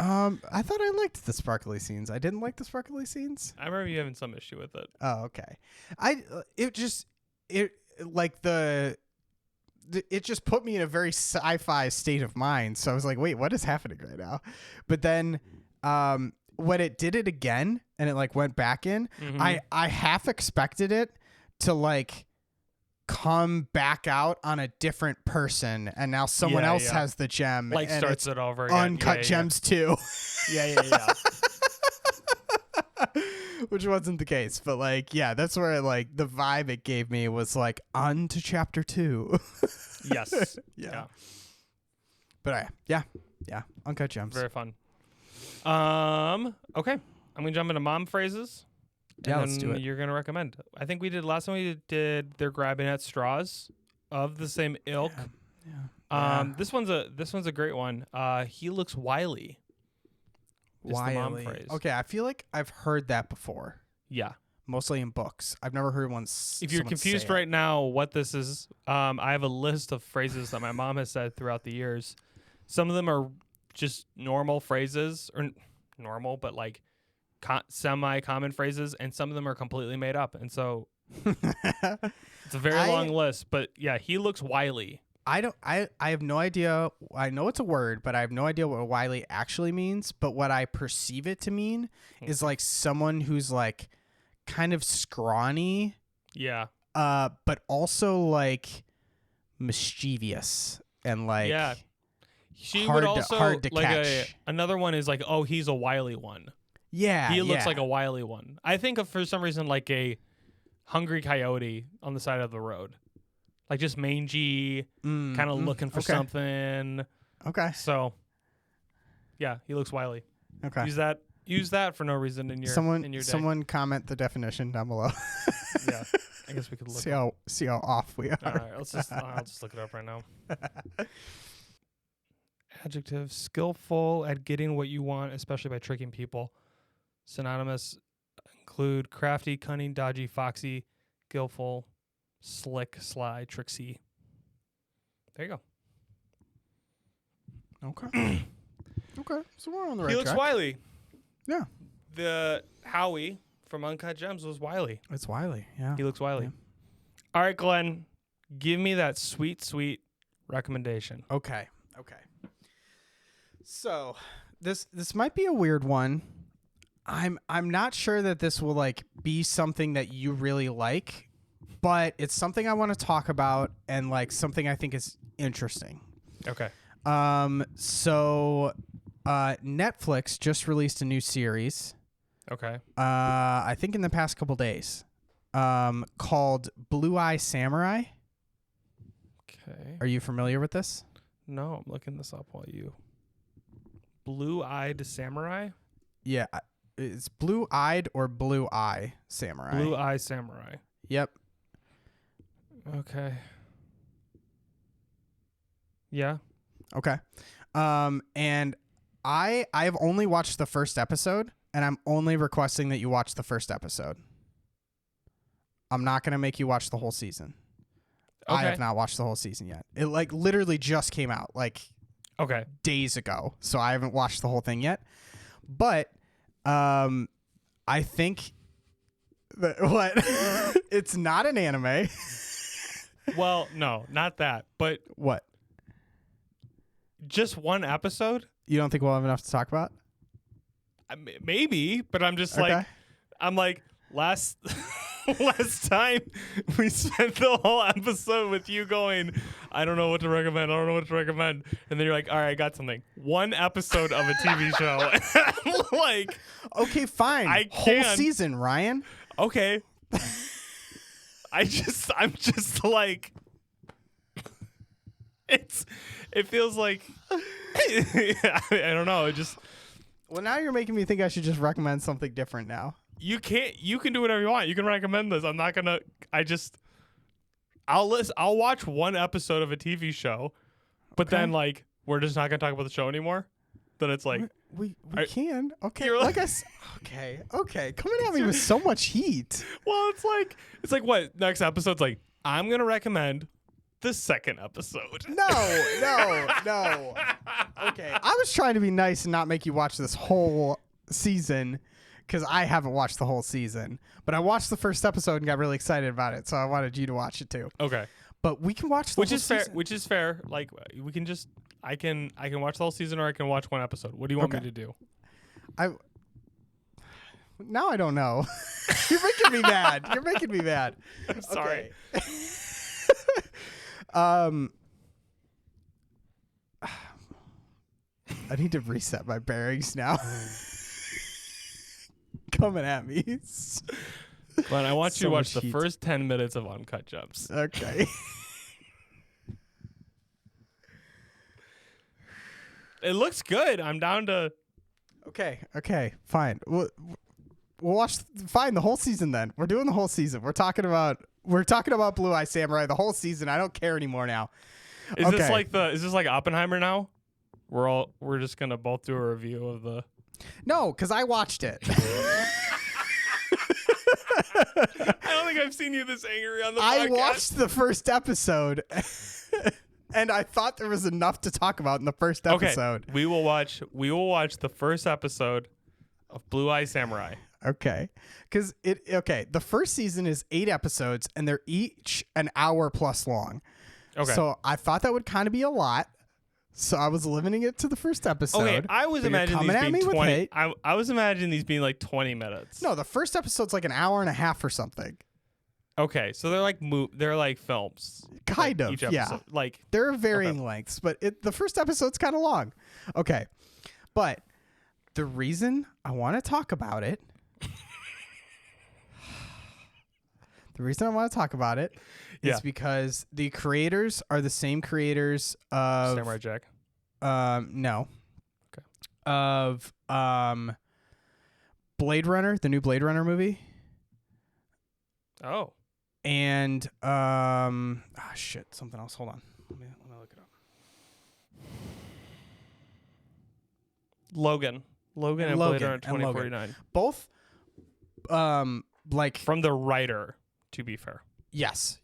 I thought I liked the sparkly scenes. I didn't like the sparkly scenes.
I remember you having some issue with it.
Oh, okay. It just put me in a very sci-fi state of mind. So I was like, wait, what is happening right now? But then when it did it again and it went back in, I half expected it to come back out on a different person, and now someone else has the gem.
And starts it over again.
Uncut Gems too.
Yeah.
Which wasn't the case, but that's where the vibe it gave me was on to chapter 2.
Yes.
Yeah. But Uncut Gems.
Very fun. Okay. I'm gonna jump into mom phrases.
Yeah, let's do it.
You're gonna recommend. I think we did last time. We did they're grabbing at straws, of the same ilk.
Yeah.
This one's a great one. He looks wily.
Wily.
The mom phrase.
Okay, I feel like I've heard that before.
Yeah.
Mostly in books. I've never heard one.
If you're confused right now what this is, I have a list of phrases that my mom has said throughout the years. Some of them are just normal phrases, or normal, but semi-common phrases, and some of them are completely made up. And so It's a very long list, but yeah, he looks wily.
I have no idea. I know it's a word, but I have no idea what wily actually means. But what I perceive it to mean is like someone who's like kind of scrawny.
Yeah.
But also like mischievous and like
She
hard
would also
hard to
like
catch.
another one is like, oh, he's a wily one.
Yeah,
He looks like a wily one. I think of for some reason like a hungry coyote on the side of the road. Like just mangy, kind of looking for something.
Okay.
So, yeah, he looks wily.
Okay.
Use that for no reason in your day.
Someone comment the definition down below.
Yeah, I guess we could look.
See how off we are.
All right, I'll just look it up right now. Adjective: skillful at getting what you want, especially by tricking people. Synonymous include crafty, cunning, dodgy, foxy, skillful, slick, sly, tricksy. There you
go. Okay. Okay. So we're on the right track.
He looks wily.
Yeah.
The Howie from Uncut Gems was wily.
It's wily. Yeah.
He looks wily.
Yeah.
All right, Glenn, give me that sweet, sweet recommendation.
Okay. So this might be a weird one. I'm not sure that this will like be something that you really like, but it's something I want to talk about and like something I think is interesting.
Okay.
So Netflix just released a new series.
Okay.
I think in the past couple days. Called Blue Eye Samurai.
Okay.
Are you familiar with this?
No, I'm looking this up while you. Blue-eyed samurai?
Yeah. It's blue-eyed or blue eye samurai.
Blue Eye Samurai.
Yep.
Okay. Yeah.
Okay. And I've only watched the first episode, and I'm only requesting that you watch the first episode. I'm not going to make you watch the whole season.
Okay.
I have not watched the whole season yet. It like literally just came out like days ago, so I haven't watched the whole thing yet. But I think that what it's not an anime.
Well, no, not that. But
what?
Just one episode?
You don't think we'll have enough to talk about?
Maybe, but I'm just like last time we spent the whole episode with you going, I don't know what to recommend. And then you're like, all right, I got something. One episode of a TV show. I'm like,
okay, fine. Whole season, Ryan.
Okay. I'm just like, it feels like, I don't know.
Well, now you're making me think I should just recommend something different now.
You can do whatever you want. You can recommend this. I'm not gonna. I'll watch one episode of a TV show, but then like we're just not gonna talk about the show anymore. Then it's like
we can. Okay. Okay. Coming at me with so much heat.
Well, it's like what next episode's like. I'm gonna recommend the second episode.
No. Okay. I was trying to be nice and not make you watch this whole season. Because I haven't watched the whole season, but I watched the first episode and got really excited about it, so I wanted you to watch it too.
Okay,
but we can watch the whole season.
Which is fair. Like we can just, I can watch the whole season, or I can watch one episode. What do you want me to do?
Now I don't know. You're making me mad.
I'm sorry.
I need to reset my bearings now. Coming at me.
But I want you to watch the first 10 minutes of Uncut Gems.
Okay.
It looks good. I'm down to.
Okay. Fine. We'll watch. Fine. The whole season. Then we're doing the whole season. We're talking about Blue Eye Samurai the whole season. I don't care anymore now.
Is this like Oppenheimer now? We're just gonna both do a review of the.
No, because I watched it.
I don't think I've seen you this angry on the podcast.
I watched the first episode, and I thought there was enough to talk about in the first episode.
We will watch the first episode of Blue Eye Samurai.
Okay. Because the first season is 8 episodes and they're each an hour plus long.
Okay.
So I thought that would kind of be a lot. So I was limiting it to the first episode.
Okay, I was
But you're
imagining
coming
these
at
being
me with
20.
hate.
I was imagining these being like 20 minutes.
No, the first episode's like an hour and a half or something.
Okay, so they're like films.
Kind
like
of,
each
yeah.
episode. Like
There are varying lengths, but the first episode's kind of long. Okay. But the reason I want to talk about it is because the creators are the same creators of
Samurai Jack.
No.
Okay.
Of Blade Runner, the new Blade Runner movie.
Oh.
And something else. Hold on. Let me look it up.
Logan and Blade Runner 2049.
Both like
From the writer, to be fair.
yes.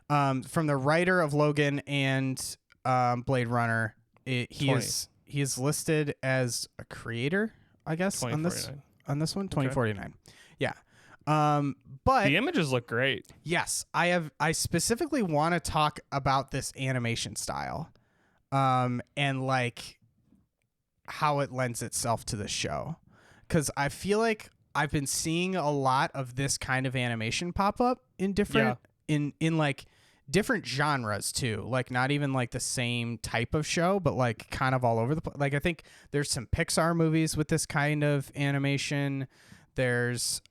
From the writer of Logan and Blade Runner, he is listed as a creator, I guess, on this one, 2049. Yeah. But
The images look great.
yes, I specifically want to talk about this animation style, and like how it lends itself to the show, because I feel like I've been seeing a lot of this kind of animation pop up in different in like different genres too, like not even like the same type of show, but like kind of all over the place. Like I think there's some Pixar movies with this kind of animation. There's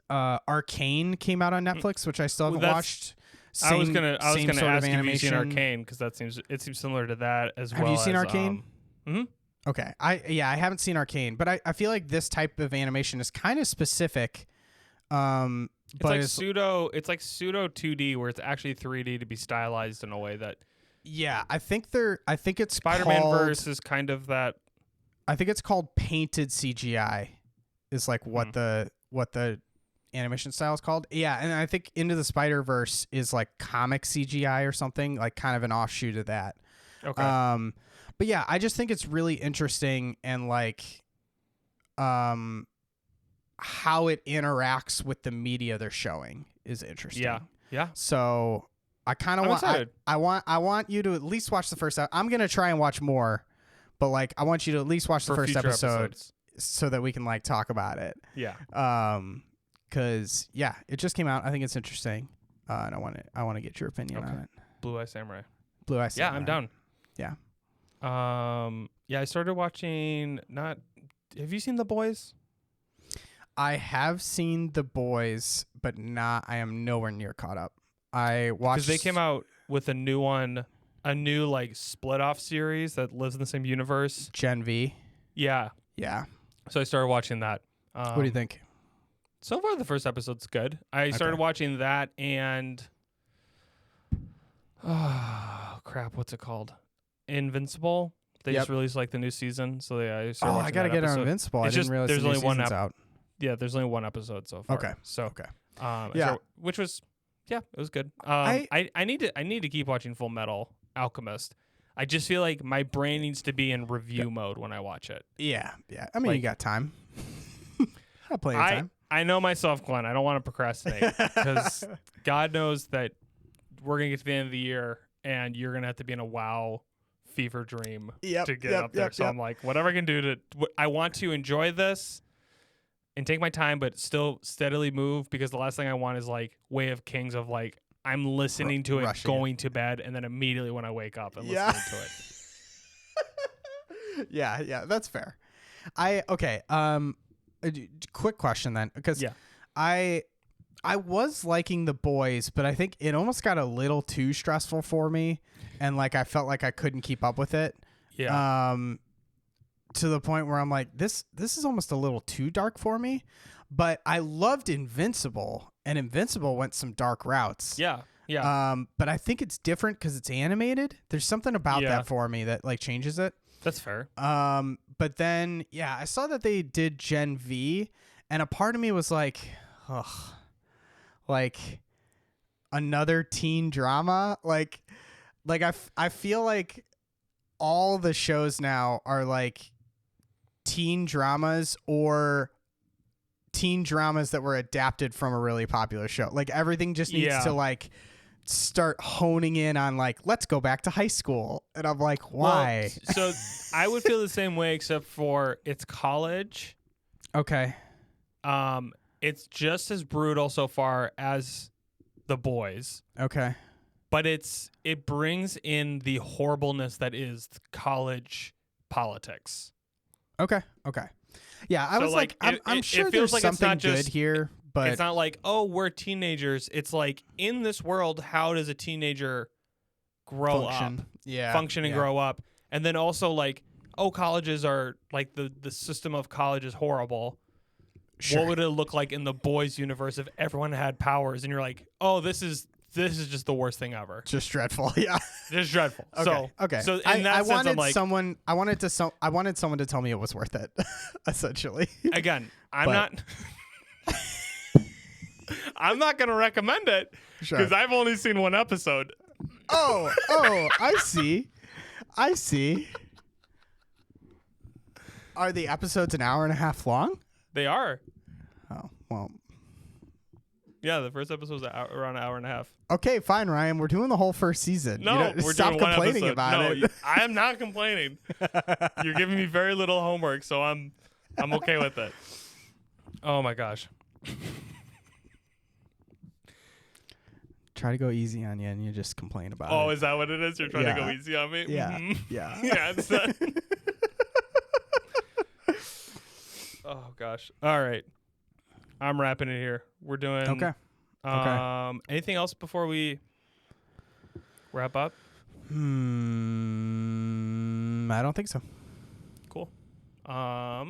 Arcane came out on Netflix, which I still haven't watched.
I was gonna ask if you've seen
animation.
Arcane, because it seems similar to that as well.
Have you seen
as,
Arcane? Okay. I haven't seen Arcane, but I feel like this type of animation is kind of specific.
It's like pseudo 2D where it's actually 3D to be stylized in a way that
I think it's
Spider-Man
called,
verse is kind of that.
I think it's called painted CGI is like what the animation style is called. Yeah, and I think Into the Spider-Verse is like comic CGI or something, like kind of an offshoot of that.
Okay.
But yeah, I just think it's really interesting, and like how it interacts with the media they're showing is interesting.
Yeah.
So I kind of I want you to at least watch the first. I'm gonna try and watch more, but like I want you to at least watch the first episode
episodes.
So that we can like talk about it.
Yeah.
Because it just came out. I think it's interesting, and I want to get your opinion on it.
Blue Eye Samurai.
Yeah,
I'm down.
Yeah.
I started watching. Have you seen The Boys?
I have seen The Boys, but I am nowhere near caught up. I watched
because they came out with a new one, a new like split off series that lives in the same universe.
Gen V.
Yeah. So I started watching that.
What do you think?
So far, the first episode's good. I started watching that and oh crap, what's it called? Invincible. They just released like the new season, so I started watching
I gotta get on Invincible. I didn't realize
there's
the new
only one
season's out.
Yeah, there's only one episode so far.
Okay.
So
yeah,
which was it was good. I need to keep watching Full Metal Alchemist. I just feel like my brain needs to be in review mode when I watch it.
Yeah. I mean, you got time. Got plenty of time.
I know myself, Glenn. I don't want to procrastinate because God knows that we're gonna get to the end of the year and you're gonna have to be in a WoW fever dream to get up there. So I'm like, whatever I can do I want to enjoy this and take my time, but still steadily move, because the last thing I want is like Way of Kings of like I'm listening to it going to bed and then immediately when I wake up and listening to it.
Yeah, that's fair. Quick question then, because I was liking The Boys, but I think it almost got a little too stressful for me, and like I felt like I couldn't keep up with it.
Yeah.
To the point where I'm like, this is almost a little too dark for me. But I loved Invincible, and Invincible went some dark routes.
Yeah.
But I think it's different because it's animated. There's something about that for me that like changes it.
That's fair.
But then I saw that they did Gen V, and a part of me was like, ugh, like another teen drama. Like I feel like all the shows now are like teen dramas or teen dramas that were adapted from a really popular show. Like everything just needs to like start honing in on like, let's go back to high school. And I'm like, why?
Well, so I would feel the same way, except for it's college.
Okay.
It's just as brutal so far as The Boys.
Okay.
But it brings in the horribleness that is college politics.
Okay. Yeah, I was like, I'm sure there's
like
something good here, but
it's not like, oh, we're teenagers. It's like, in this world, how does a teenager grow up?
Yeah.
Function and grow up. And then also like, oh, colleges are like the system of college is horrible.
Sure.
What would it look like in the Boys universe if everyone had powers? And you're like, oh, this is just the worst thing ever.
Just dreadful. Yeah.
Just dreadful.
Okay.
So in that sense,
wanted
I'm like,
I wanted someone to tell me it was worth it. Essentially.
Again, I'm not going to recommend it because I've only seen one episode.
Oh, I see. Are the episodes an hour and a half long?
They are.
Oh, well.
Yeah, the first episode's around an hour and a half.
Okay, fine, Ryan. We're doing the whole first season.
No, we're
stop
doing one
complaining
episode.
about it.
I am not complaining. You're giving me very little homework, so I'm okay with it. Oh my gosh.
Try to go easy on you, and you just complain about it.
Oh, is that what it is? You're trying to go easy on me?
Yeah.
Mm-hmm.
Yeah.
Yeah. It's oh gosh. All right. I'm wrapping it here. We're doing
Okay.
Anything else before we wrap up?
I don't think so.
Cool.
I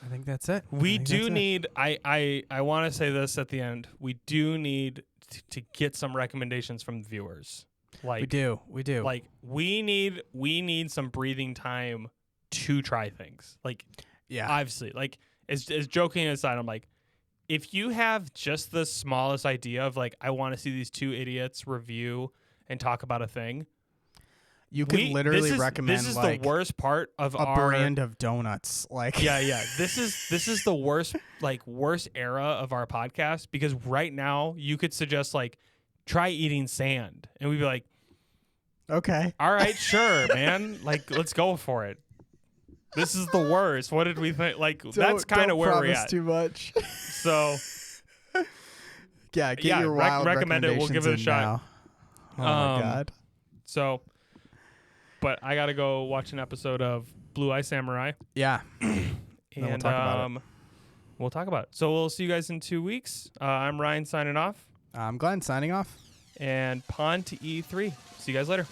think that's it.
We do need. I want to say this at the end. We do need to get some recommendations from the viewers. Like
we do.
Like we need some breathing time to try things. Like obviously, like as joking aside, I'm like, if you have just the smallest idea of like, I want to see these two idiots review and talk about a thing,
you can literally recommend.
This is
like
the worst part of
a brand of donuts. Like
yeah. This is the worst era of our podcast, because right now you could suggest like, try eating sand, and we'd be like,
okay,
all right, sure, man, like let's go for it. This is the worst. What did we think? Like that's kind of where we're at.
Too much.
So
yeah, get your wild
recommend it. We'll give it a shot.
Now. Oh my god.
So, but I gotta go watch an episode of Blue Eye Samurai.
Yeah.
And
we'll talk about it.
We'll talk about it. So we'll see you guys in 2 weeks. I'm Ryan signing off.
I'm Glenn signing off.
And Pond to E3. See you guys later.